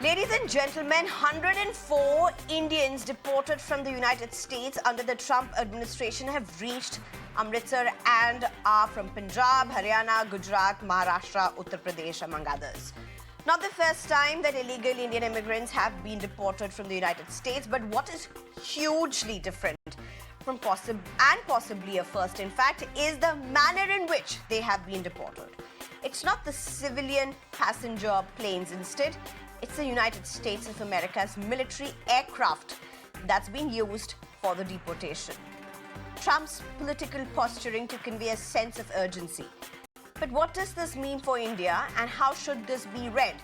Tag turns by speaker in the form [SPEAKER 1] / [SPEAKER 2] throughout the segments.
[SPEAKER 1] Ladies and gentlemen, 104 Indians deported from the United States under the Trump administration have reached Amritsar and are from Punjab, Haryana, Gujarat, Maharashtra, Uttar Pradesh, among others. Not the first time that illegal Indian immigrants have been deported from the United States, but what is hugely different from possibly a first, in fact, is the manner in which they have been deported. It's not the civilian passenger planes instead. It's the United States of America's military aircraft that's been used for the deportation. Trump's political posturing to convey a sense of urgency. But what does this mean for India, and how should this be read?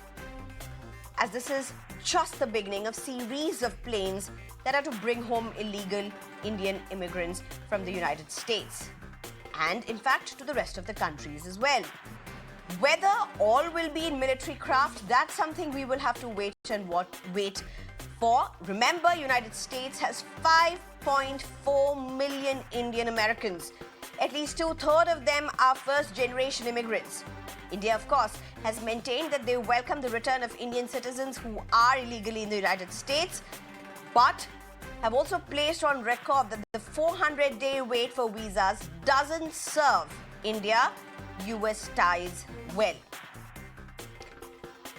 [SPEAKER 1] As this is just the beginning of a series of planes that are to bring home illegal Indian immigrants from the United States, and in fact to the rest of the countries as well. Whether all will be in military craft, that's something we will have to wait for. Remember, United States has 5.4 million Indian Americans. At least two-thirds of them are first-generation immigrants. India, of course, has maintained that they welcome the return of Indian citizens who are illegally in the United States, but have also placed on record that the 400-day wait for visas doesn't serve India-US ties well.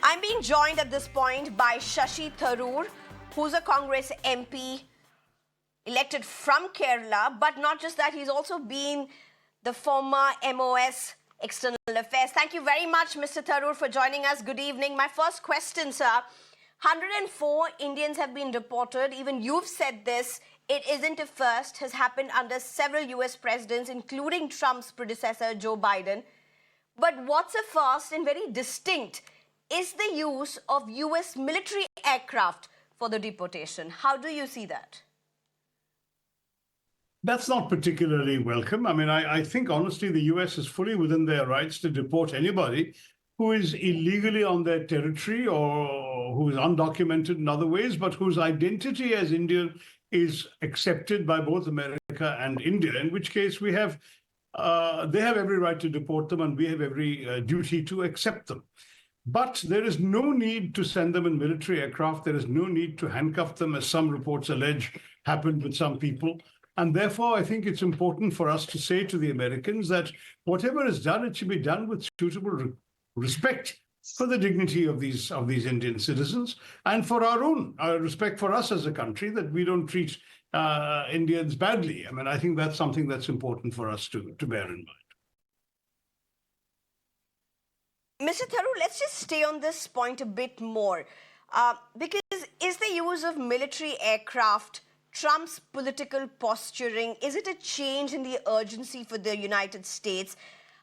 [SPEAKER 1] I'm being joined at this point by Shashi Tharoor, who's a Congress MP elected from Kerala, but not just that, he's also been the former MOS External Affairs. Thank you very much, Mr. Tharoor, for joining us. Good evening. My first question, sir. 104 Indians have been deported. Even you've said this. It isn't a first. Has happened under several US presidents, including Trump's predecessor, Joe Biden. But what's a first and very distinct is the use of US military aircraft for the deportation. How do you see that?
[SPEAKER 2] That's not particularly welcome. I mean, I think, honestly, the US is fully within their rights to deport anybody who is illegally on their territory or who is undocumented in other ways, but whose identity as Indian is accepted by both America and India, in which case they have every right to deport them and we have every duty to accept them. But there is no need to send them in military aircraft. There is no need to handcuff them, as some reports allege happened with some people. And therefore, I think it's important for us to say to the Americans that whatever is done, it should be done with suitable respect for the dignity of these Indian citizens and for our own respect for us as a country, that we don't treat Indians badly. I mean, I think that's something that's important for us to bear in mind.
[SPEAKER 1] Mr. Tharoor, let's just stay on this point a bit more. Because is the use of military aircraft Trump's political posturing? Is it a change in the urgency for the United States?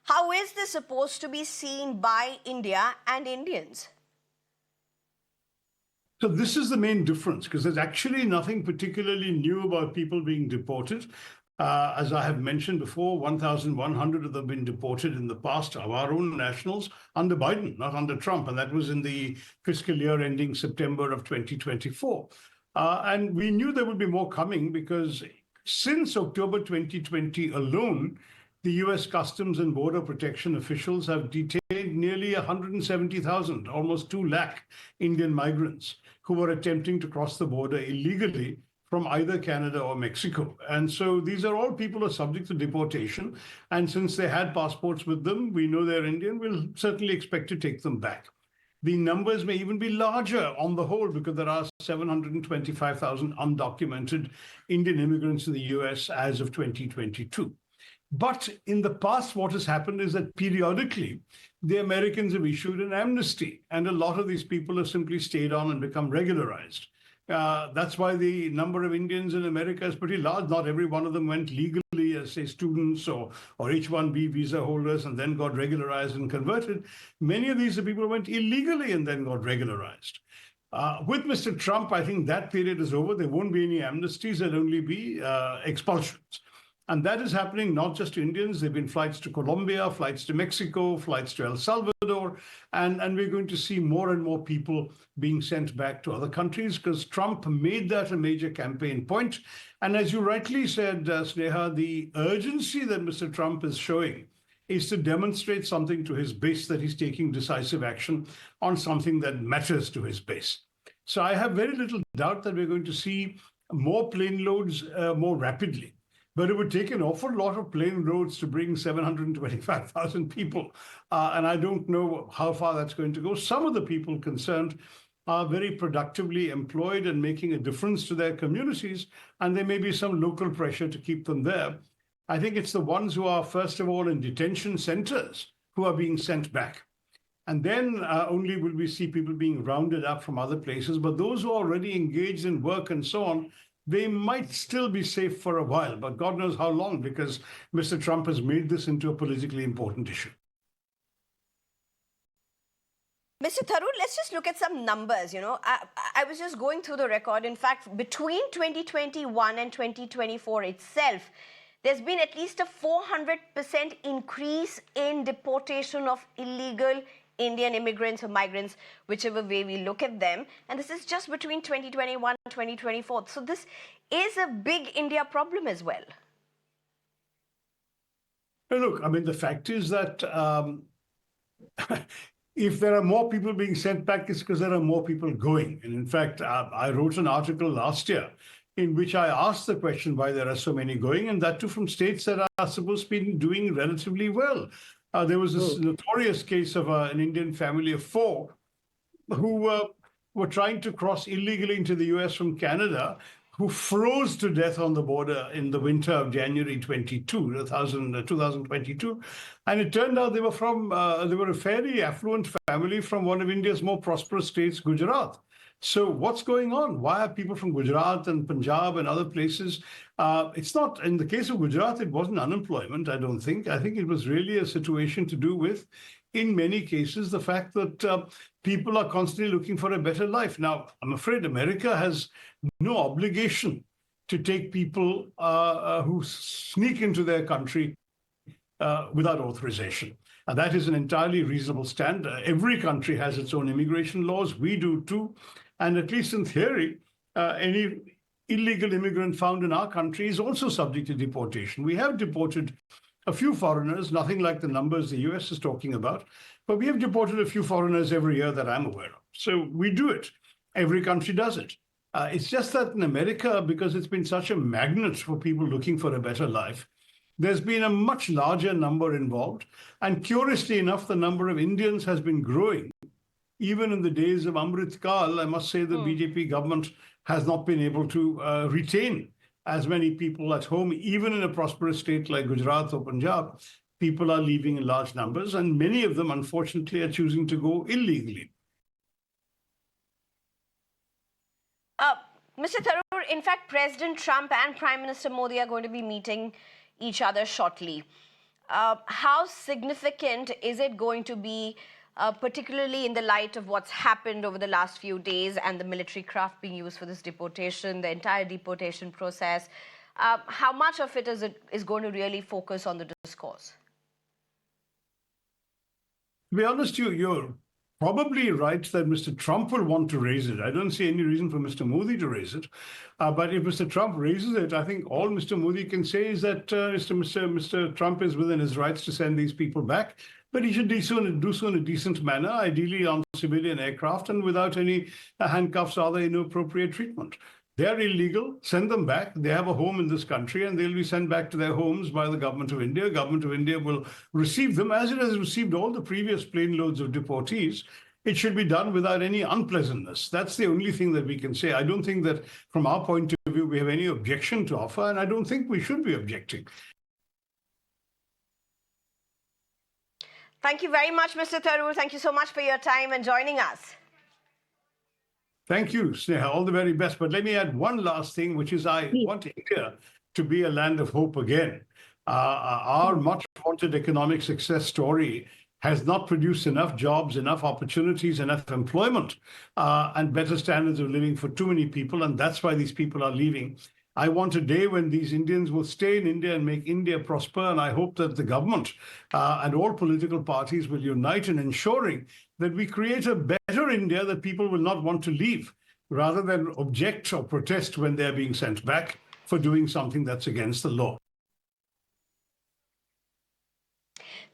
[SPEAKER 1] How is this supposed to be seen by India and Indians?
[SPEAKER 2] So this is the main difference, because there's actually nothing particularly new about people being deported. As I have mentioned before, 1,100 of them have been deported in the past of our own nationals under Biden, not under Trump. And that was in the fiscal year ending September of 2024. And we knew there would be more coming because since October 2020 alone, the US Customs and Border Protection officials have detained nearly 170,000, almost 2 lakh Indian migrants who were attempting to cross the border illegally from either Canada or Mexico. And so these are all people who are subject to deportation. And since they had passports with them, we know they're Indian, we'll certainly expect to take them back. The numbers may even be larger on the whole because there are 725,000 undocumented Indian immigrants in the US as of 2022. But in the past, what has happened is that periodically, the Americans have issued an amnesty, and a lot of these people have simply stayed on and become regularized. That's why the number of Indians in America is pretty large. Not every one of them went legally as, say, students or H-1B visa holders and then got regularized and converted. Many of these are people who went illegally and then got regularized. With Mr. Trump, I think that period is over. There won't be any amnesties. There'll only be expulsions. And that is happening not just to Indians. There have been flights to Colombia, flights to Mexico, flights to El Salvador. And we're going to see more and more people being sent back to other countries because Trump made that a major campaign point. And as you rightly said, Sneha, the urgency that Mr. Trump is showing is to demonstrate something to his base, that he's taking decisive action on something that matters to his base. So I have very little doubt that we're going to see more plane loads more rapidly. But it would take an awful lot of plane loads to bring 725,000 people. And I don't know how far that's going to go. Some of the people concerned are very productively employed and making a difference to their communities. And there may be some local pressure to keep them there. I think it's the ones who are, first of all, in detention centers who are being sent back. And then only will we see people being rounded up from other places. But those who are already engaged in work and so on, they might still be safe for a while, but God knows how long, because Mr. Trump has made this into a politically important issue.
[SPEAKER 1] Mr. Tharoor, let's just look at some numbers. I was just going through the record. In fact, between 2021 and 2024 itself, there's been at least a 400% increase in deportation of illegal Indian immigrants or migrants, whichever way we look at them. And this is just between 2021 and 2024. So this is a big India problem as well.
[SPEAKER 2] Look, I mean, the fact is that if there are more people being sent back, it's because there are more people going. And in fact, I wrote an article last year in which I asked the question why there are so many going, and that too from states that are supposed to be doing relatively well. There was this notorious case of an Indian family of 4 who were trying to cross illegally into the US from Canada, who froze to death on the border in the winter of January 2022. And it turned out they were a fairly affluent family from one of India's more prosperous states, Gujarat. So what's going on? Why are people from Gujarat and Punjab and other places? It's not, in the case of Gujarat, it wasn't unemployment, I don't think. I think it was really a situation to do with, in many cases, the fact that people are constantly looking for a better life. Now, I'm afraid America has no obligation to take people who sneak into their country without authorization. And that is an entirely reasonable stand. Every country has its own immigration laws. We do too. And at least in theory, any illegal immigrant found in our country is also subject to deportation. We have deported a few foreigners, nothing like the numbers the US is talking about, but we have deported a few foreigners every year that I'm aware of. So we do it. Every country does it. It's just that in America, because it's been such a magnet for people looking for a better life, there's been a much larger number involved. And curiously enough, the number of Indians has been growing. Even in the days of Amritsar, I must say the BJP government has not been able to retain as many people at home. Even in a prosperous state like Gujarat or Punjab, people are leaving in large numbers, and many of them, unfortunately, are choosing to go illegally.
[SPEAKER 1] Mr. Tharoor, in fact, President Trump and Prime Minister Modi are going to be meeting each other shortly. How significant is it going to be, particularly in the light of what's happened over the last few days and the military craft being used for this deportation, the entire deportation process? How much of it is going to really focus on the discourse?
[SPEAKER 2] To be honest, you're probably right that Mr. Trump will want to raise it. I don't see any reason for Mr. Modi to raise it. But if Mr. Trump raises it, I think all Mr. Modi can say is that Mr. Trump is within his rights to send these people back. But he should do so in a decent manner, ideally on civilian aircraft and without any handcuffs or other inappropriate treatment. They're illegal, send them back. They have a home in this country and they'll be sent back to their homes by the government of India. Government of India will receive them as it has received all the previous plane loads of deportees. It should be done without any unpleasantness. That's the only thing that we can say. I don't think that from our point of view, we have any objection to offer, and I don't think we should be objecting.
[SPEAKER 1] Thank you very much, Mr. Tharoor. Thank you so much for your time and joining us.
[SPEAKER 2] Thank you, Sneha. All the very best. But let me add one last thing, which is I want India to be a land of hope again. Our much wanted economic success story has not produced enough jobs, enough opportunities, enough employment, and better standards of living for too many people. And that's why these people are leaving. I want a day when these Indians will stay in India and make India prosper. And I hope that the government and all political parties will unite in ensuring that we create a better India that people will not want to leave, rather than object or protest when they're being sent back for doing something that's against the law.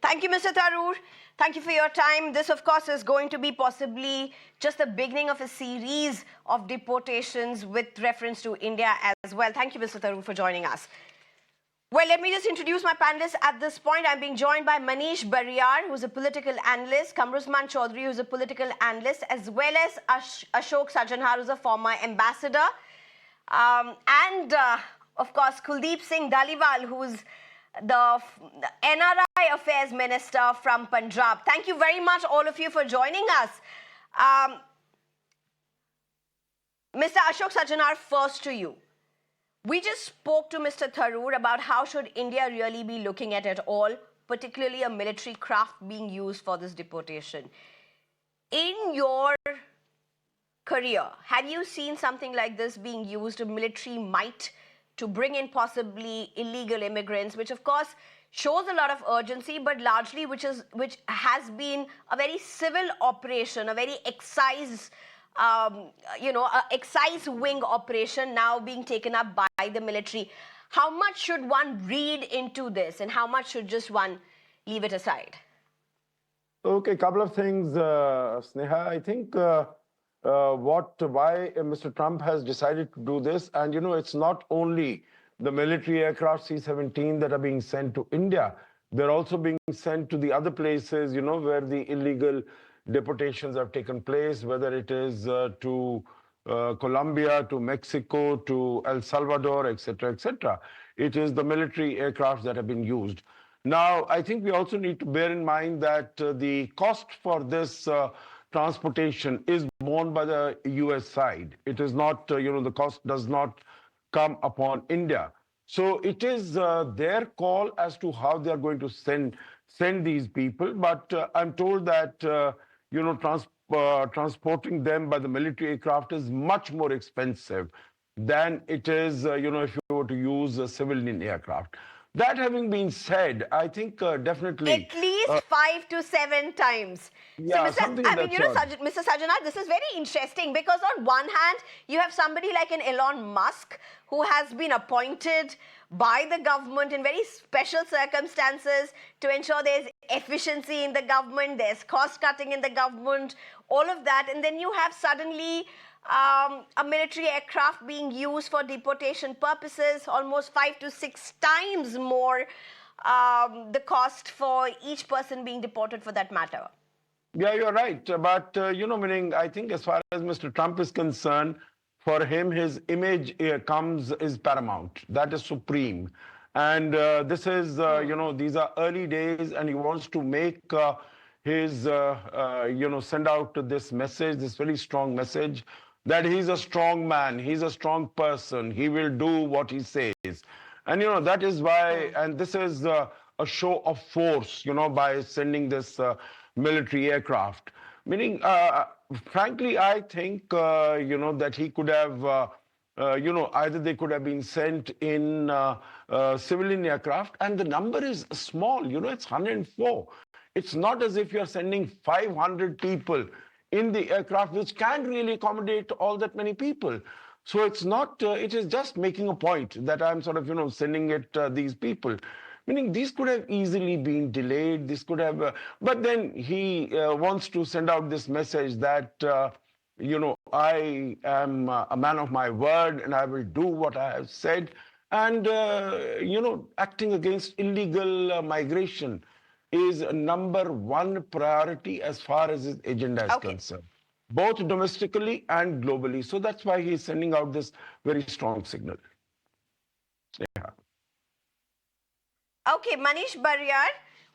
[SPEAKER 1] Thank you, Mr. Tharoor. Thank you for your time. This, of course, is going to be possibly just the beginning of a series of deportations with reference to India as well. Thank you, Mr. Tharoor, for joining us. Well, let me just introduce my panelists at this point. I'm being joined by Manish Barriar, who's a political analyst, Kamruzman Chaudhary, who's a political analyst, as well as Ashok Sajjanhar, who's a former ambassador, of course, Kuldeep Singh Dhaliwal, who's the NRI Affairs Minister from Punjab. Thank you very much, all of you, for joining us. Mr. Ashok Sajjanhar, first to you. We just spoke to Mr. Tharoor about how should India really be looking at it all, particularly a military craft being used for this deportation. In your career, have you seen something like this being used, a military might, to bring in possibly illegal immigrants, which of course shows a lot of urgency, but largely which has been a very civil operation, a very excise excise wing operation now being taken up by the military. How much should one read into this and how much should just one leave it aside?
[SPEAKER 3] Okay, couple of things, Sneha. I think why Mr. Trump has decided to do this, and it's not only the military aircraft C-17 that are being sent to India. They're also being sent to the other places, where the illegal deportations have taken place, whether it is to Colombia, to Mexico, to El Salvador, etc., etc. It is the military aircraft that have been used. Now, I think we also need to bear in mind that the cost for this transportation is borne by the US side. It is not, the cost does not come upon India. So it is their call as to how they are going to send these people. But I'm told that transporting them by the military aircraft is much more expensive than it is, if you were to use a civilian aircraft. That having been said, I think definitely...
[SPEAKER 1] At least 5 to 7 times.
[SPEAKER 3] Yeah,
[SPEAKER 1] so, Mr. Sajjanhar, this is very interesting because on one hand, you have somebody like an Elon Musk who has been appointed by the government in very special circumstances to ensure there's efficiency in the government, there's cost cutting in the government, all of that. And then you have suddenly a military aircraft being used for deportation purposes, almost 5 to 6 times more the cost for each person being deported for that matter.
[SPEAKER 3] Yeah, you're right. But, meaning, I think as far as Mr. Trump is concerned, for him, his image is paramount. That is supreme. And this is, these are early days, and he wants to make send out this message, this very strong message, that he's a strong man, he's a strong person, he will do what he says. And, that is why, and this is a show of force, by sending this military aircraft. Meaning, frankly, I think, that he could have, either they could have been sent in civilian aircraft, and the number is small, it's 104. It's not as if you're sending 500 people in the aircraft, which can really accommodate all that many people. So it's not, it is just making a point that I'm sort of, sending it these people. Meaning these could have easily been delayed, this could have, but then he wants to send out this message that, I am a man of my word and I will do what I have said. And, acting against illegal migration is number one priority as far as his agenda is concerned, both domestically and globally. So that's why he's sending out this very strong signal. Yeah.
[SPEAKER 1] Okay, Manish Barriar,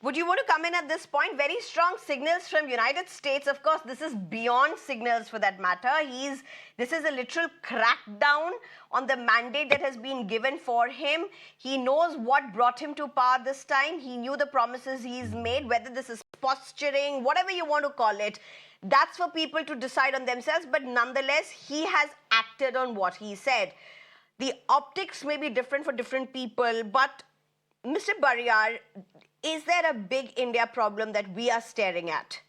[SPEAKER 1] would you want to come in at this point? Very strong signals from United States. Of course, this is beyond signals for that matter. This is a literal crackdown on the mandate that has been given for him. He knows what brought him to power this time. He knew the promises he's made, whether this is posturing, whatever you want to call it. That's for people to decide on themselves. But nonetheless, he has acted on what he said. The optics may be different for different people, but Mr. Barriar, is there a big India problem that we are staring at?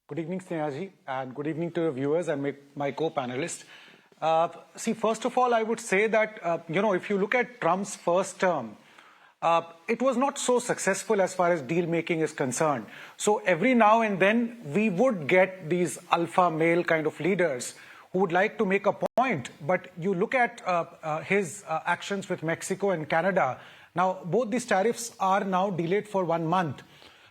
[SPEAKER 4] Good evening, Sneha ji, and good evening to your viewers and my co-panelists. See, first of all, I would say that, if you look at Trump's first term, it was not so successful as far as deal making is concerned. So every now and then we would get these alpha male kind of leaders who would like to make a point. But you look at his actions with Mexico and Canada. Now, both these tariffs are now delayed for 1 month.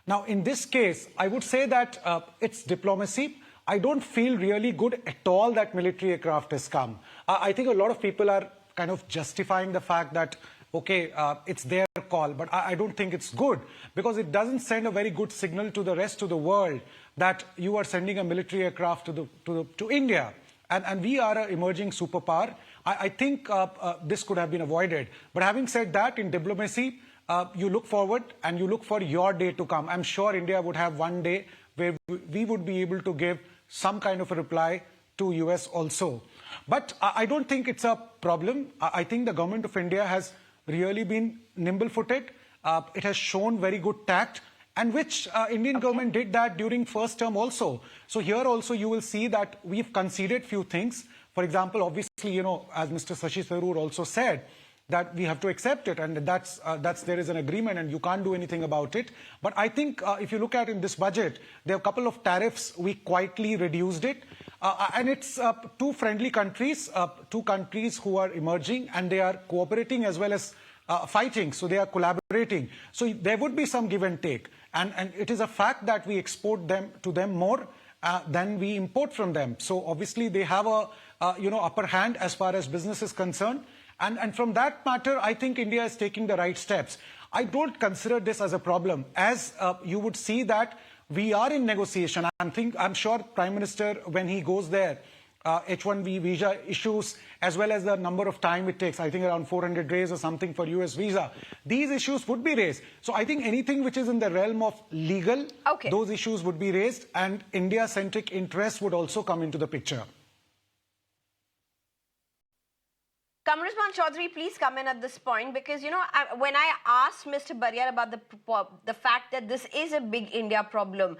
[SPEAKER 4] Now, in this case, I would say that it's diplomacy. I don't feel really good at all that military aircraft has come. I think a lot of people are kind of justifying the fact that, okay, it's their call, but I don't think it's good because it doesn't send a very good signal to the rest of the world that you are sending a military aircraft to India. And we are an emerging superpower. I think this could have been avoided. But having said that, in diplomacy, you look forward and you look for your day to come. I'm sure India would have one day where we would be able to give some kind of a reply to US also. But I don't think it's a problem. I think the government of India has really been nimble-footed. It has shown very good tact, and which Indian government did that during first term also. So here also you will see that we've conceded few things. For example, obviously, as Mr. Shashi Tharoor also said, that we have to accept it, and that's there is an agreement and you can't do anything about it. But I think if you look at in this budget, there are a couple of tariffs, we quietly reduced it. And it's two friendly countries, two countries who are emerging and they are cooperating as well as fighting. So they are collaborating. So there would be some give and take. And it is a fact that we export them to them more than we import from them. So obviously they have a upper hand as far as business is concerned. And from that matter, I think India is taking the right steps. I don't consider this as a problem. As you would see that we are in negotiation. I'm sure Prime Minister, when he goes there, H-1B visa issues, as well as the number of time it takes, I think around 400 days or something for US visa, these issues would be raised. So I think anything which is in the realm of legal, those issues would be raised, and India-centric interests would also come into the picture.
[SPEAKER 1] Kamruzman Chaudhary, please come in at this point, because, when I asked Mr. Barriar about the fact that this is a big India problem,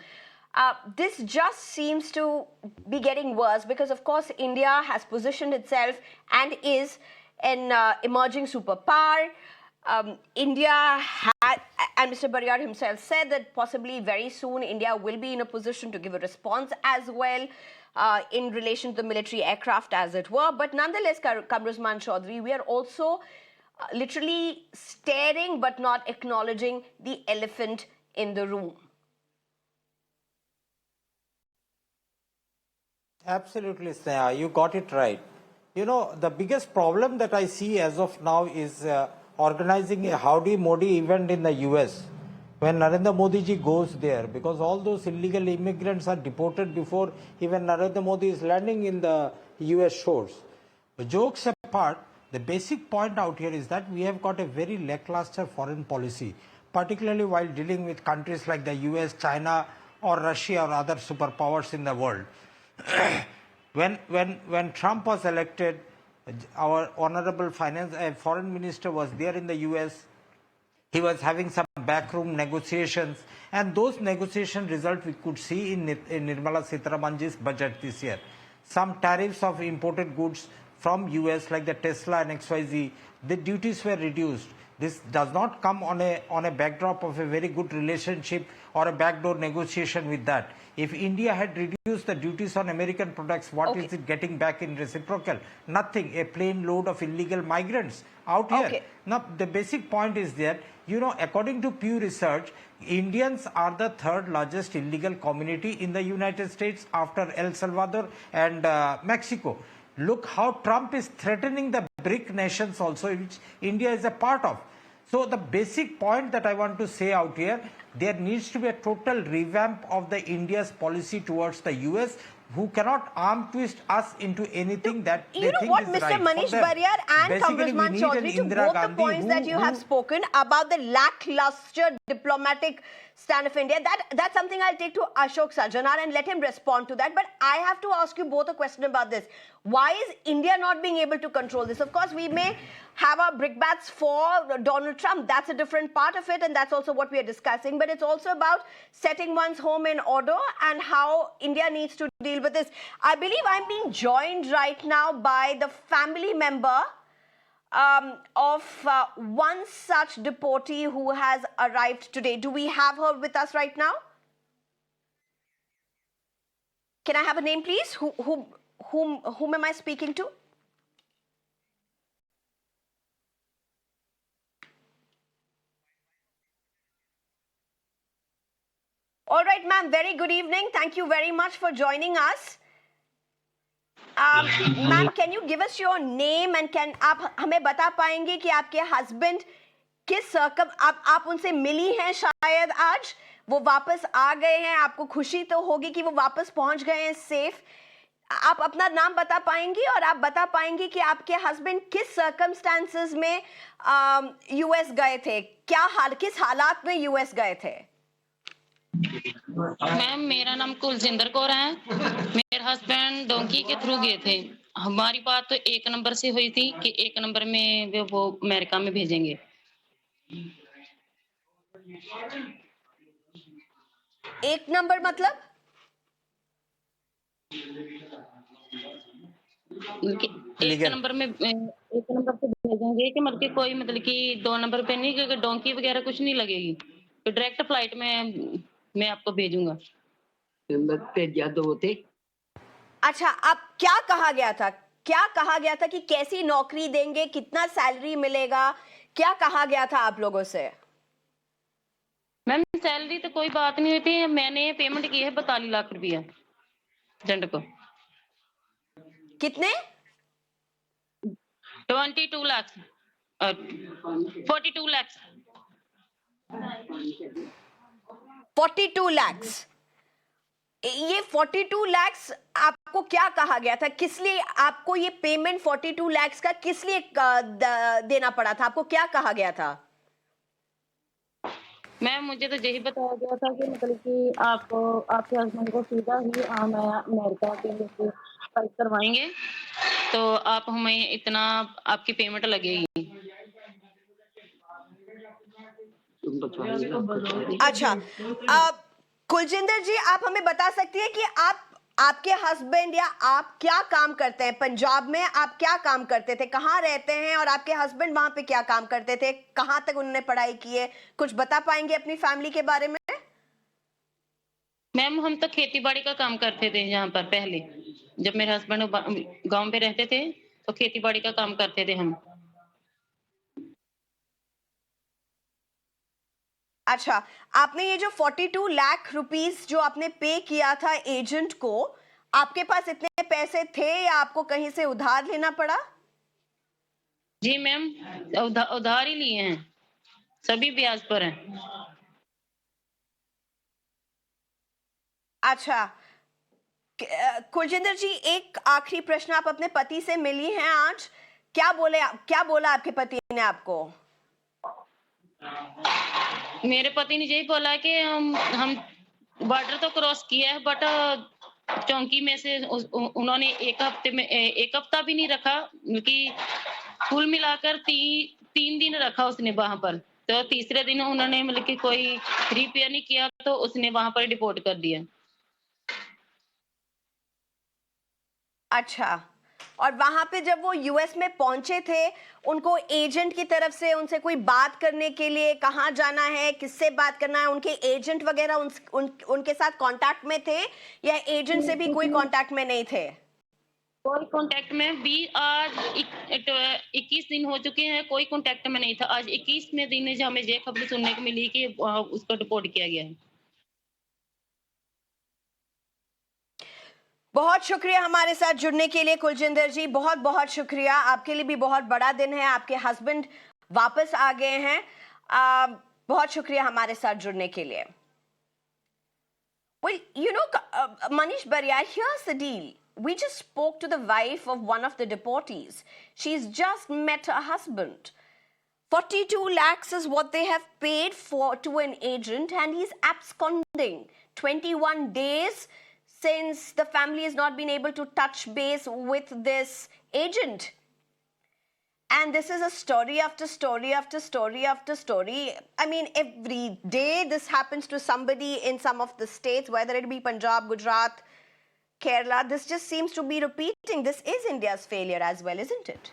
[SPEAKER 1] this just seems to be getting worse because, of course, India has positioned itself and is an emerging superpower. India had, and Mr. Barriar himself said that possibly very soon India will be in a position to give a response as well. In relation to the military aircraft, as it were. But nonetheless, Kamruzman Chaudhary, we are also literally staring but not acknowledging the elephant in the room.
[SPEAKER 5] Absolutely, Sneha, you got it right. The biggest problem that I see as of now is organizing a Howdy Modi event in the US. When Narendra Modi ji goes there, because all those illegal immigrants are deported before even Narendra Modi is landing in the US shores. But jokes apart, the basic point out here is that we have got a very lackluster foreign policy, particularly while dealing with countries like the US, China, or Russia, or other superpowers in the world. When Trump was elected, our honorable foreign minister was there in the US. He was having some backroom negotiations, and those negotiation results we could see in Nirmala Sitharamanji's budget this year. Some tariffs of imported goods from US like the Tesla and XYZ, the duties were reduced. This does not come on a backdrop of a very good relationship or a backdoor negotiation with that. If India had reduced the duties on American products, what is it getting back in reciprocal? Nothing. A plane load of illegal migrants out here. Now, the basic point is that, according to Pew Research, Indians are the third largest illegal community in the United States after El Salvador and Mexico. Look how Trump is threatening the BRIC nations also, which India is a part of. So the basic point that I want to say out here, there needs to be a total revamp of the India's policy towards the US, who cannot arm twist us into anything that they think is right.
[SPEAKER 1] Mr. Manish Barriar and Kamruzman Chaudhary, to both the points that you have spoken about the lackluster diplomatic stand of India, that's something I'll take to Ashok Sajjanar and let him respond to that. But I have to ask you both a question about this. Why is India not being able to control this? Of course, we may have our brickbats for Donald Trump. That's a different part of it, and that's also what we are discussing. But it's also about setting one's home in order and how India needs to deal with this. I believe I'm being joined right now by the family member of one such deportee who has arrived today. Do we have her with us right now? Can I have a name, please? Whom am I speaking to? All right, ma'am. Very good evening. Thank you very much for joining us. Ma'am can you give us your name and can आप हमें बता पाएंगे कि आपके husband किस कब आप उनसे मिली हैं शायद आज वो वापस आ गए हैं आपको खुशी तो होगी कि वो वापस पहुंच गए हैं सेफ आप अपना नाम बता पाएंगी और आप बता पाएंगी कि आपके हस्बैंड किस सर्कमस्टांसेस में यूएस गए थे किस हालात में यूएस गए थे
[SPEAKER 6] मैम मेरा नाम कुलजिंदर कौर है मेरे हस्बैंड डोंकी के थ्रू गए थे हमारी बात तो 1 नंबर से हुई थी कि 1 नंबर में वो अमेरिका में भेजेंगे
[SPEAKER 1] 1 नंबर मतलब
[SPEAKER 6] 1 नंबर में 1 नंबर से भेजेंगे कि मतलब कि कोई मतलब कि 2 नंबर पे नहीं क्योंकि डोंकी वगैरह कुछ नहीं लगेगी तो डायरेक्ट फ्लाइट में मैं आपको भेजूंगा
[SPEAKER 1] अच्छा अब क्या कहा गया था कि कैसी नौकरी देंगे कितना सैलरी मिलेगा क्या कहा गया था आप लोगों से
[SPEAKER 6] मैम सैलरी तो कोई बात नहीं हुई थी मैंने पेमेंट की है 42 लाख रुपया एजेंट को
[SPEAKER 1] कितने
[SPEAKER 6] 22 लाख 42 लाख
[SPEAKER 1] 42 lakhs ये 42 lakhs आपको क्या कहा गया था किस लिए आपको ये पेमेंट 42 lakhs का किस लिए देना पड़ा था आपको क्या कहा गया था
[SPEAKER 6] मैम मुझे तो यही बताया गया था कि मतलब कि आपको आपके हस्बैंड को सीधा ही अमेरिका के लिए फ्लाइट करवाएंगे तो आप हमें इतना आपकी पेमेंट लगेगी
[SPEAKER 1] अच्छा कुलजिंदर जी आप हमें बता सकती हैं कि आपके हस्बैंड या आप क्या काम करते हैं पंजाब में आप क्या काम करते थे कहाँ रहते हैं और आपके हस्बैंड वहां पे क्या काम करते थे कहाँ तक उन्होंने पढ़ाई की है कुछ बता पाएंगे अपनी फैमिली के बारे में
[SPEAKER 6] मैम हम तो खेती बाड़ी का काम करते थे यहाँ पर पहले जब मेरे हस्बैंड गांव पे रहते थे तो खेती बाड़ी का काम करते थे हम
[SPEAKER 1] अच्छा आपने ये जो 42 लाख रुपीस जो आपने पे किया था एजेंट को आपके पास इतने पैसे थे या आपको कहीं से उधार लेना पड़ा
[SPEAKER 6] जी मैम उधार ही लिए हैं सभी ब्याज पर हैं
[SPEAKER 1] अच्छा कुलजिंदर जी एक आखिरी प्रश्न आप अपने पति से मिली हैं आज क्या बोला आपके पति ने आपको
[SPEAKER 6] मेरे पति ने यही बोला कि हम बॉर्डर तो क्रॉस किया है बट चौकी में से उन्होंने एक हफ्ता भी नहीं रखा कि कुल मिलाकर 3 दिन रखा उसने वहां पर तो तीसरे दिन उन्होंने मतलब कि कोई रिपेयर नहीं किया तो उसने वहां पर डिपोर्ट कर दिया
[SPEAKER 1] अच्छा और वहां पे जब वो यूएस में पहुंचे थे उनको एजेंट की तरफ से उनसे कोई बात करने के लिए कहाँ जाना है किससे बात करना है उनके एजेंट वगैरह उनके साथ कांटेक्ट में थे या एजेंट से भी कोई कांटेक्ट में नहीं थे
[SPEAKER 6] कोई कांटेक्ट में भी आज 21 दिन हो चुके हैं कोई कांटेक्ट में नहीं था आज 21वें दिन से हमें ये खबर सुनने को मिली कि उसको डिपोर्ट किया गया है
[SPEAKER 1] बहुत शुक्रिया हमारे साथ जुड़ने के लिए कुलजिंदर जी बहुत बहुत शुक्रिया आपके लिए भी बहुत बड़ा दिन है आपके हस्बैंड वापस आ गए हैं बहुत शुक्रिया हमारे साथ जुड़ने के लिए Well, you know, Manish Barriar, here's the deal. We just spoke to the wife of one of the deportees. She's just met her husband. 42 lakhs is what they have paid to an agent and he's absconding. 21 days since the family has not been able to touch base with this agent. And this is a story after story after story after story. I mean, every day this happens to somebody in some of the states, whether it be Punjab, Gujarat, Kerala, this just seems to be repeating. This is India's failure as well, isn't it?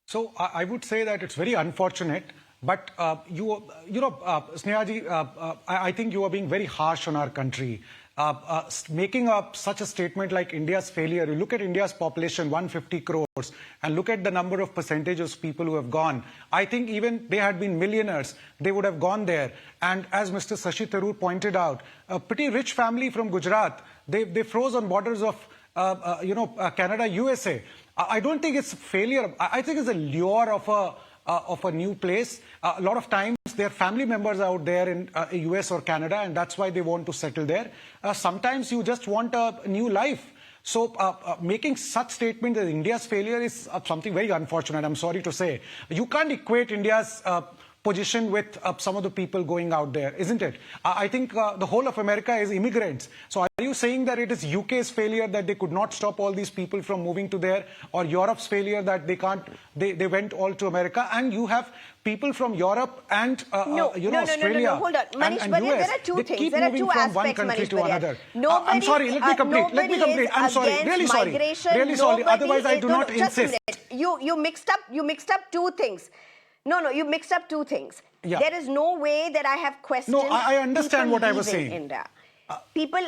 [SPEAKER 4] So I would say that it's very unfortunate, but Sneha ji, I think you are being very harsh on our country. Making up such a statement like India's failure, you look at India's population, 150 crores, and look at the number of percentages of people who have gone. I think even they had been millionaires, they would have gone there. And as Mr. Shashi Tharoor pointed out, a pretty rich family from Gujarat, they froze on borders of Canada, USA. I don't think it's failure. I think it's a lure of a new place. A lot of times their family members out there in US or Canada, and that's why they want to settle there. Sometimes you just want a new life. So making such statements as India's failure is something very unfortunate, I'm sorry to say. You can't equate India's position with some of the people going out there, isn't it? I think the whole of America is immigrants. So are you saying that it is UK's failure that they could not stop all these people from moving to there, or Europe's failure that they went all to America, and you have people from Europe and Australia
[SPEAKER 1] hold on. Manish
[SPEAKER 4] and
[SPEAKER 1] Barriar,
[SPEAKER 4] US,
[SPEAKER 1] there are two
[SPEAKER 4] they
[SPEAKER 1] things.
[SPEAKER 4] keep
[SPEAKER 1] There are
[SPEAKER 4] moving
[SPEAKER 1] two
[SPEAKER 4] from one
[SPEAKER 1] aspects,
[SPEAKER 4] country
[SPEAKER 1] Manish
[SPEAKER 4] to
[SPEAKER 1] Barriar.
[SPEAKER 4] another.
[SPEAKER 1] Nobody,
[SPEAKER 4] I'm sorry, let me complete. I'm sorry, really sorry. Really sorry. Otherwise, I do not insist.
[SPEAKER 1] You mixed up two things. No, you mixed up two things.
[SPEAKER 4] Yeah.
[SPEAKER 1] There is no way that I have questioned.
[SPEAKER 4] No, I understand
[SPEAKER 1] people
[SPEAKER 4] what I was
[SPEAKER 1] leaving
[SPEAKER 4] saying.
[SPEAKER 1] India. People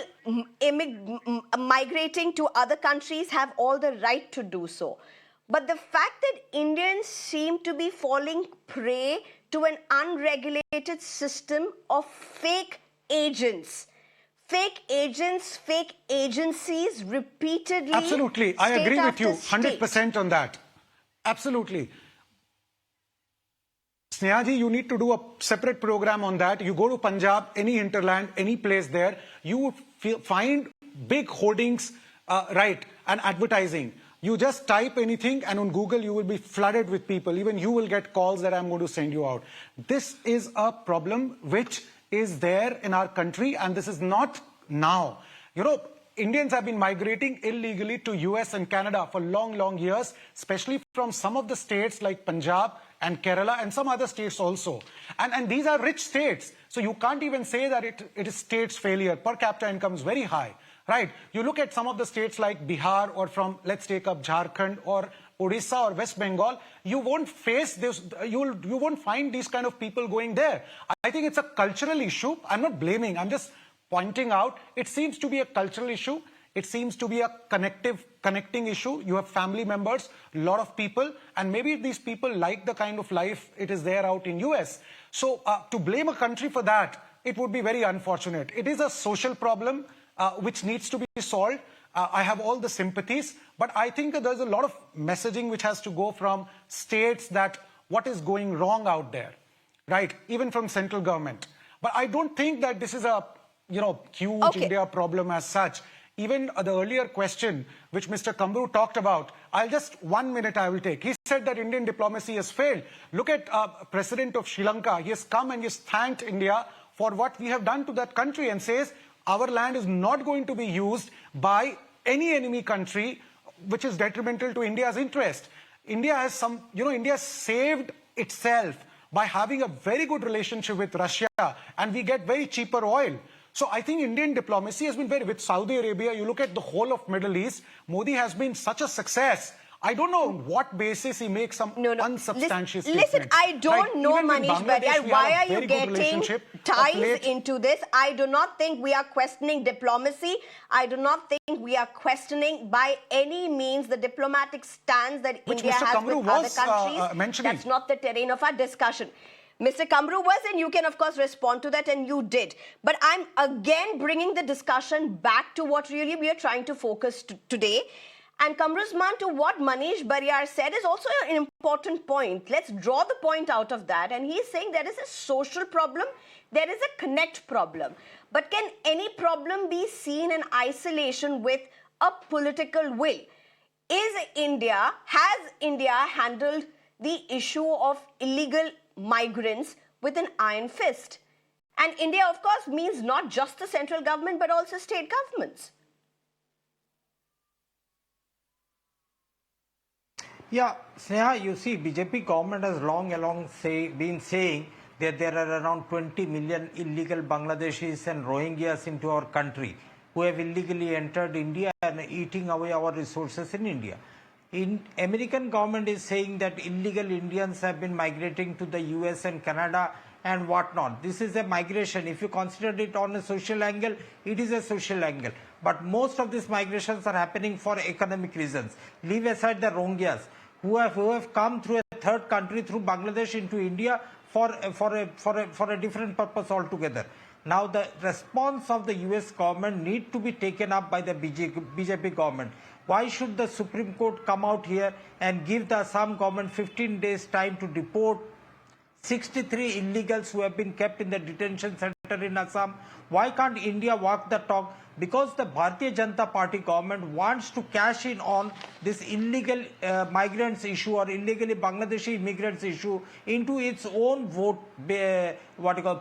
[SPEAKER 1] migrating to other countries have all the right to do so. But the fact that Indians seem to be falling prey to an unregulated system of fake agents, fake agencies repeatedly.
[SPEAKER 4] Absolutely. I agree with you 100% on that. Absolutely. Sneha ji, you need to do a separate program on that. You go to Punjab, any hinterland, any place there, you would find big hoardings, and advertising. You just type anything and on Google you will be flooded with people. Even you will get calls that I'm going to send you out. This is a problem which is there in our country, and this is not now. Indians have been migrating illegally to US and Canada for long years, especially from some of the states like Punjab and Kerala and some other states also. And these are rich states. So you can't even say that it is states' failure. Per capita income is very high, right? You look at some of the states like Bihar, or from, let's take up Jharkhand or Odisha or West Bengal, you won't face this, you won't find these kind of people going there. I think it's a cultural issue. I'm not blaming, I'm just pointing out, it seems to be a cultural issue. It seems to be a connecting issue. You have family members, a lot of people, and maybe these people like the kind of life it is there out in US. So to blame a country for that, it would be very unfortunate. It is a social problem which needs to be solved. I have all the sympathies, but I think that there's a lot of messaging which has to go from states that what is going wrong out there, right? Even from central government. But I don't think that this is a huge India problem as such. Even the earlier question, which Mr. Kamru talked about, 1 minute I will take. He said that Indian diplomacy has failed. Look at President of Sri Lanka. He has come and he has thanked India for what we have done to that country, and says our land is not going to be used by any enemy country which is detrimental to India's interest. India has India saved itself by having a very good relationship with Russia, and we get very cheaper oil. So I think Indian diplomacy has been with Saudi Arabia, you look at the whole of Middle East, Modi has been such a success. I don't know on what basis he makes some unsubstantiated statements.
[SPEAKER 1] Listen, I don't know, Manish Barriar, why are you getting ties into this? I do not think we are questioning diplomacy. I do not think we are questioning by any means the diplomatic stance that India has with other countries. That's not the terrain of our discussion. Mr. Kamru was, and you can, of course, respond to that, and you did. But I'm again bringing the discussion back to what really we are trying to focus today. And Kamru's man, to what Manish Barriar said is also an important point. Let's draw the point out of that. And he's saying there is a social problem, there is a connect problem. But can any problem be seen in isolation with a political will? Has India handled the issue of illegal migrants with an iron fist? And India, of course, means not just the central government, but also state governments.
[SPEAKER 5] Yeah, Sneha, you see, BJP government has been saying there are around 20 million illegal Bangladeshis and Rohingyas into our country who have illegally entered India and eating away our resources in India. American government is saying that illegal Indians have been migrating to the US and Canada and whatnot. This is a migration. If you consider it on a social angle, it is a social angle. But most of these migrations are happening for economic reasons. Leave aside the Rohingyas who have come through a third country through Bangladesh into India for a different purpose altogether. Now the response of the US government need to be taken up by the BJP government. Why should the Supreme Court come out here and give the Assam government 15 days time to deport 63 illegals who have been kept in the detention center in Assam? Why can't India walk the talk? Because the Bharatiya Janata Party government wants to cash in on this illegal migrants issue or illegally Bangladeshi immigrants issue into its own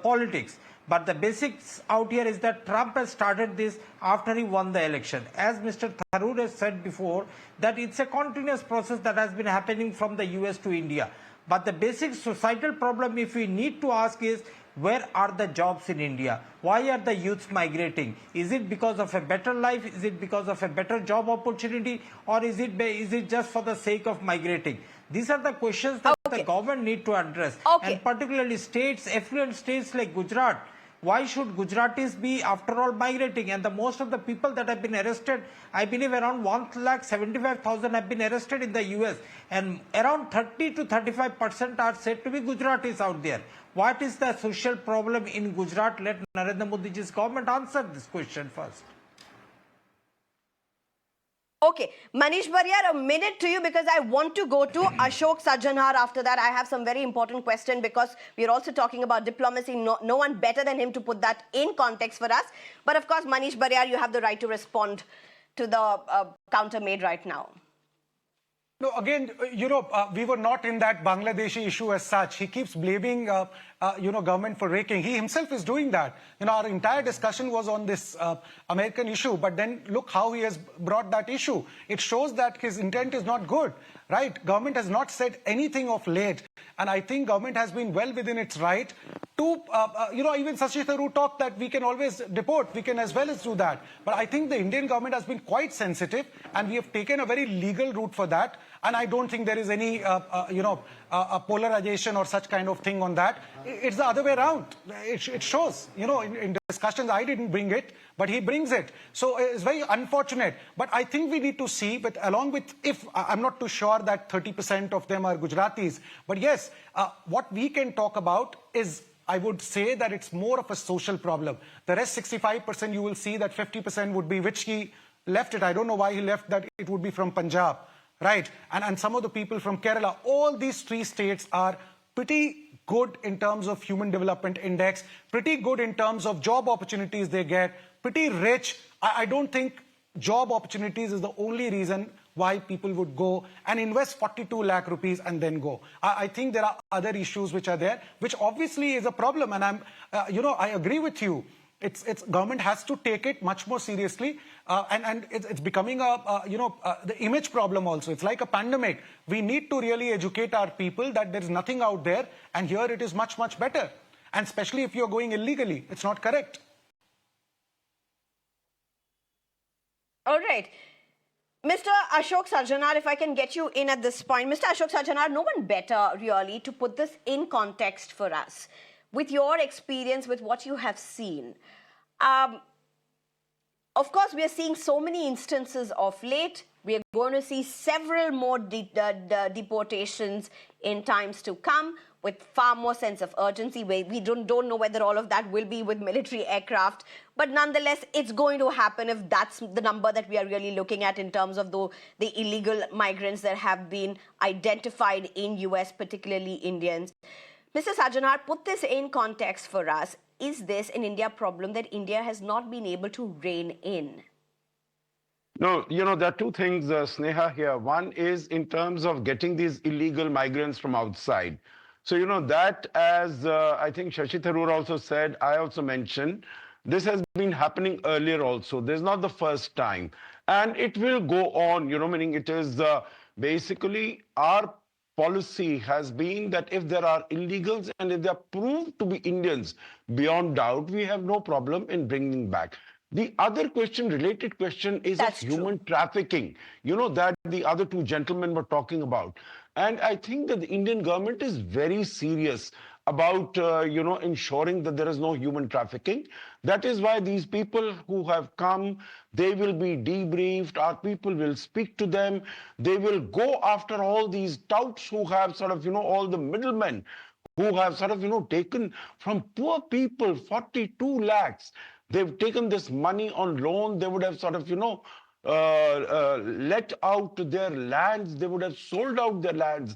[SPEAKER 5] politics. But the basics out here is that Trump has started this after he won the election. As Mr. Tharoor has said before, that it's a continuous process that has been happening from the US to India. But the basic societal problem, if we need to ask, is where are the jobs in India? Why are the youths migrating? Is it because of a better life? Is it because of a better job opportunity? Or is it just for the sake of migrating? These are the questions that the government need to address. And particularly states, affluent states like Gujarat. Why should Gujaratis be, after all, migrating? And the most of the people that have been arrested, I believe around 1,75,000 have been arrested in the US. And around 30 to 35% are said to be Gujaratis out there. What is the social problem in Gujarat? Let Narendra Modi's government answer this question first.
[SPEAKER 1] Okay, Manish Barriar, a minute to you because I want to go to Ashok Sajjanhar. After that, I have some very important question because we're also talking about diplomacy. No one better than him to put that in context for us. But of course, Manish Barriar, you have the right to respond to the counter made right now.
[SPEAKER 4] No, again, we were not in that Bangladeshi issue as such. He keeps blaming, government for raking. He himself is doing that. Our entire discussion was on this American issue, but then look how he has brought that issue. It shows that his intent is not good, right? Government has not said anything of late, and I think government has been well within its right to, even Shashi Tharoor talked that we can always deport, we can as well as do that. But I think the Indian government has been quite sensitive, and we have taken a very legal route for that. And I don't think there is any, a polarization or such kind of thing on that. It's the other way around. It shows, in discussions, I didn't bring it, but he brings it. So it's very unfortunate. But I think we need to see, but along with, if I'm not too sure that 30% of them are Gujaratis, but yes, what we can talk about is, I would say that it's more of a social problem. The rest 65%, you will see that 50% would be, which he left it. I don't know why he left that. It would be from Punjab. Right, and some of the people from Kerala. All these three states are pretty good in terms of human development index, pretty good in terms of job opportunities they get, pretty rich. I don't think job opportunities is the only reason why people would go and invest 42 lakh rupees and then go. I think there are other issues which are there, which obviously is a problem. And I agree with you. It's government has to take it much more seriously, and it's becoming the image problem also. It's like a pandemic. We need to really educate our people that there's nothing out there, and here it is much, much better. And especially if you're going illegally, it's not correct.
[SPEAKER 1] All right. Mr. Ashok Sajjanhar, if I can get you in at this point. Mr. Ashok Sajjanhar, no one better really to put this in context for us. With your experience, with what you have seen, of course, we are seeing so many instances of late. We are going to see several more deportations in times to come with far more sense of urgency. We don't know whether all of that will be with military aircraft, but nonetheless, it's going to happen if that's the number that we are really looking at in terms of the illegal migrants that have been identified in US, particularly Indians. Mr. Sajjanhar, put this in context for us. Is this an India problem that India has not been able to rein in?
[SPEAKER 3] No, there are two things, Sneha, here. One is in terms of getting these illegal migrants from outside. So, that as I think Shashi Tharoor also said, I also mentioned, this has been happening earlier also. This is not the first time. And it will go on, meaning it is basically our policy has been that if there are illegals and if they are proved to be Indians beyond doubt, we have no problem in bringing back. The other question, related question, is
[SPEAKER 1] That's
[SPEAKER 3] of
[SPEAKER 1] true.
[SPEAKER 3] human trafficking, that the other two gentlemen were talking about. And I think that the Indian government is very serious about, ensuring that there is no human trafficking. That is why these people who have come, they will be debriefed. Our people will speak to them. They will go after all these touts who have sort of, all the middlemen who have sort of, taken from poor people 42 lakhs. They've taken this money on loan. They would have sort of, let out their lands. They would have sold out their lands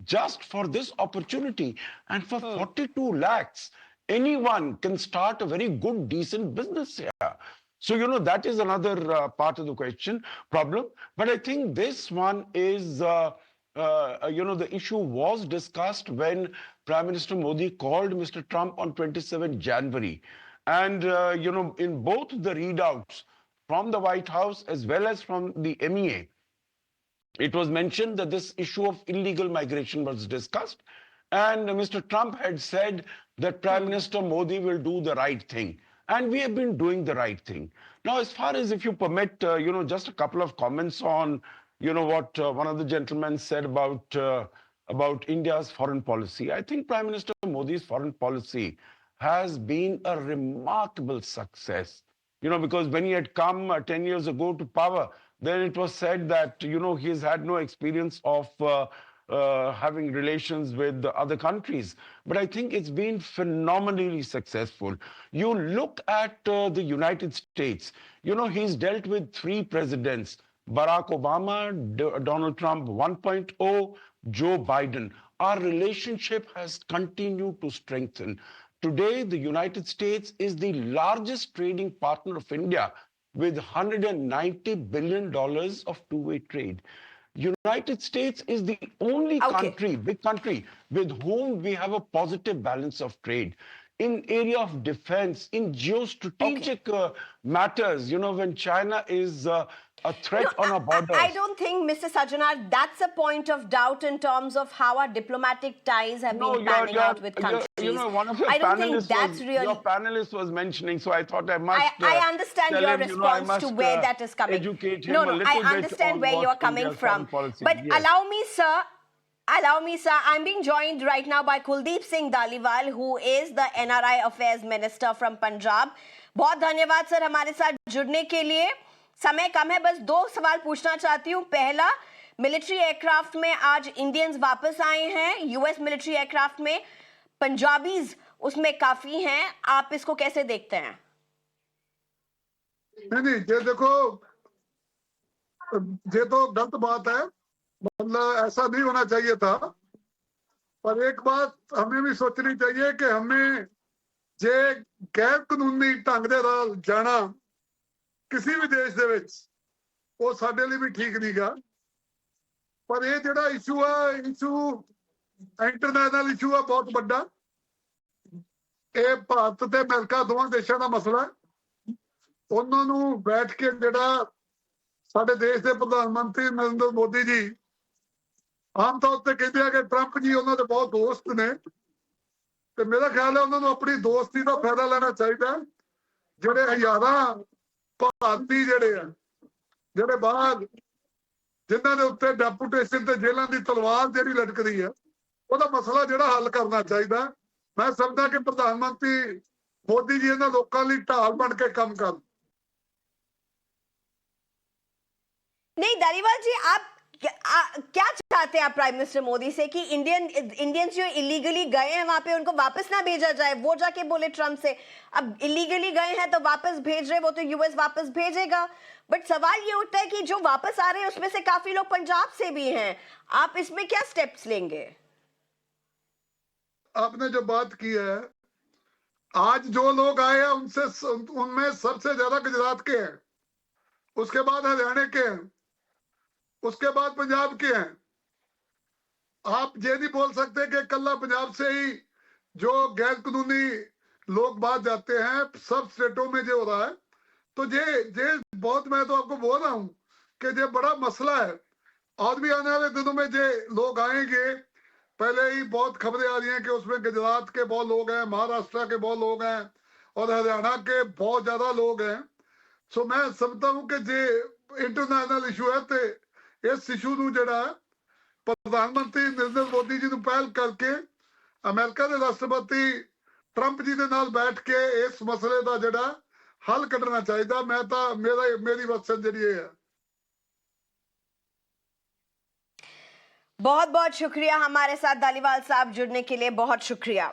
[SPEAKER 3] just for this opportunity. And for 42 lakhs, anyone can start a very good, decent business here. So, that is another part of the problem. But I think this one is, the issue was discussed when Prime Minister Modi called Mr. Trump on 27 January. And, in both the readouts from the White House as well as from the MEA, it was mentioned that this issue of illegal migration was discussed. And Mr. Trump had said that Prime Minister Modi will do the right thing. And we have been doing the right thing. Now, as far as, if you permit, just a couple of comments on, what one of the gentlemen said about India's foreign policy. I think Prime Minister Modi's foreign policy has been a remarkable success. Because when he had come 10 years ago to power, then it was said that, he's had no experience of having relations with other countries. But I think it's been phenomenally successful. You look at the United States, he's dealt with 3 presidents: Barack Obama, Donald Trump 1.0, Joe Biden. Our relationship has continued to strengthen. Today, the United States is the largest trading partner of India with $190 billion of two-way trade. United States is the only country, big country, with whom we have a positive balance of trade. In area of defense, in geostrategic matters, when China is a threat on our borders.
[SPEAKER 1] I don't think, Mr. Sajjanar, that's a point of doubt in terms of how our diplomatic ties have been panning out with countries.
[SPEAKER 3] One of your
[SPEAKER 1] I don't think that's really...
[SPEAKER 3] Your panelist was mentioning, so I thought I must
[SPEAKER 1] I understand your
[SPEAKER 3] him,
[SPEAKER 1] response to where that is coming.
[SPEAKER 3] Educate him a little
[SPEAKER 1] I
[SPEAKER 3] bit
[SPEAKER 1] understand where you're coming
[SPEAKER 3] India's
[SPEAKER 1] from.
[SPEAKER 3] policy.
[SPEAKER 1] But
[SPEAKER 3] Yes.
[SPEAKER 1] allow me, sir, I'm being joined right now by Kuldeep Singh Dhaliwal, who is the NRI Affairs Minister from Punjab. बहुत धन्यवाद sir हमारे साथ जुड़ने के लिए. समय कम है, बस 2 सवाल पूछना चाहती हूँ. पहला, मिलिट्री एयरक्राफ्ट में आज इंडियंस वापस आए हैं. यूएस मिलिट्री एयरक्राफ्ट में पंजाबीज उसमें काफी हैं. आप इसको कैसे देखते हैं?
[SPEAKER 7] नहीं, ये देखो, ये तो गलत बात है. मतलब ऐसा नहीं होना चाहिए था. पर एक बात हमें भी सोचनी चाहिए कि हमें जे गैर कानूनी ढंग दे नाल जाना किसी भी देश दे विच वो साडे लिए भी ठीक नहीं गा. पर ये जिहड़ा इशू है, इशू इंटरनेशनल इशू है, बहुत बड़ा. ये भारत ते अमेरिका दोवां देशां दा मसला है. उन्हां नूं बैठ के जिहड़ा साडे देश दे प्रधानमंत्री नरेंद्र मोदी जी आम तौर पर कहते हैं कि ट्रंप जी उन्होंने बहुत दोस्त ने, तो मेरा ख्याल है उन्होंने अपनी दोस्ती का फायदा लेना चाहिए. जेडे हजारां भारती जेडे बाहर जिन्हों के उत्ते डेपुटेशन ते जेलों की तलवार जी लटकदी है, वह मसला जो हल करना चाहिए. मैं समझदा कि प्रधानमंत्री मोदी जी इन्होंने लोगों लिए ढाल बन के काम कर.
[SPEAKER 1] नहीं धालीवाल जी, आप क्या चाहते हैं आप प्राइम मिनिस्टर मोदी से कि इंडियंस जो इलीगली गए हैं वहां पे उनको वापस ना भेजा जाए? वो जाके बोले ट्रम्प से, अब इलीगली गए हैं तो वापस भेज रहे, वो तो यूएस वापस भेजेगा. बट सवाल ये उठता है कि जो वापस आ रहे हैं उसमें से काफी लोग पंजाब से भी हैं. आप इसमें क्या स्टेप्स लेंगे?
[SPEAKER 7] आपने जो बात की है, आज जो लोग आए हैं उनमें सबसे ज्यादा गुजरात के हैं, उसके बाद हरियाणा के हैं, उसके बाद पंजाब के हैं. आप ये नहीं बोल सकते कि कल्ला पंजाब से ही जो गैर कानूनी लोग बाहर जाते हैं. सब स्टेटों में जो हो रहा है, तो ये बहुत, मैं तो आपको बोल रहा हूं कि ये बड़ा मसला है. और भी आने वाले दिनों में जो लोग आएंगे, पहले ही बहुत खबरें आ रही हैं कि उसमें गुजरात के बहुत लोग हैं, महाराष्ट्र के बहुत लोग हैं और हरियाणा के बहुत ज्यादा लोग हैं। सो मैं समझता हूं कि जे इंटरनेशनल इशू है तो इस इशू ਨੂੰ ਜਿਹੜਾ प्रधानमंत्री नरेंद्र मोदी जी ਨੂੰ ਪਹਿਲ ਕਰਕੇ ਅਮਰੀਕਾ ਦੇ ਰਾਸ਼ਟਰਪਤੀ ट्रंप जी ਦੇ ਨਾਲ बैठ के इस मसले ਦਾ ਜਿਹੜਾ हल ਕੱਢਣਾ ਚਾਹੀਦਾ। मैं ਤਾਂ मेरी वचन ਜਿਹੜੀ है।
[SPEAKER 1] बहुत बहुत शुक्रिया हमारे साथ दालीवाल साहब जुड़ने के लिए, बहुत शुक्रिया।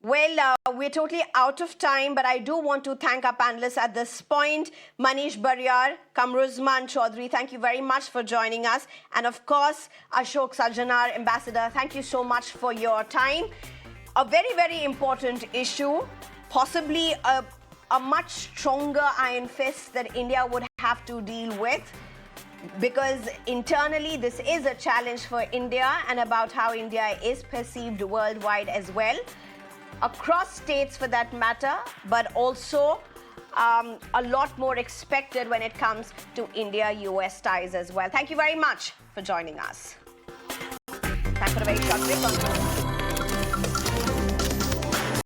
[SPEAKER 1] Well, we're totally out of time, but I do want to thank our panelists at this point. Manish Barriar, Kamruzman Chaudhary, thank you very much for joining us. And of course, Ashok Sajjanar, Ambassador, thank you so much for your time. A very, very important issue, possibly a much stronger iron fist that India would have to deal with. Because internally, this is a challenge for India and about how India is perceived worldwide as well, across states for that matter, but also a lot more expected when it comes to India-US ties as well. Thank you very much for joining us. Time for a very short break.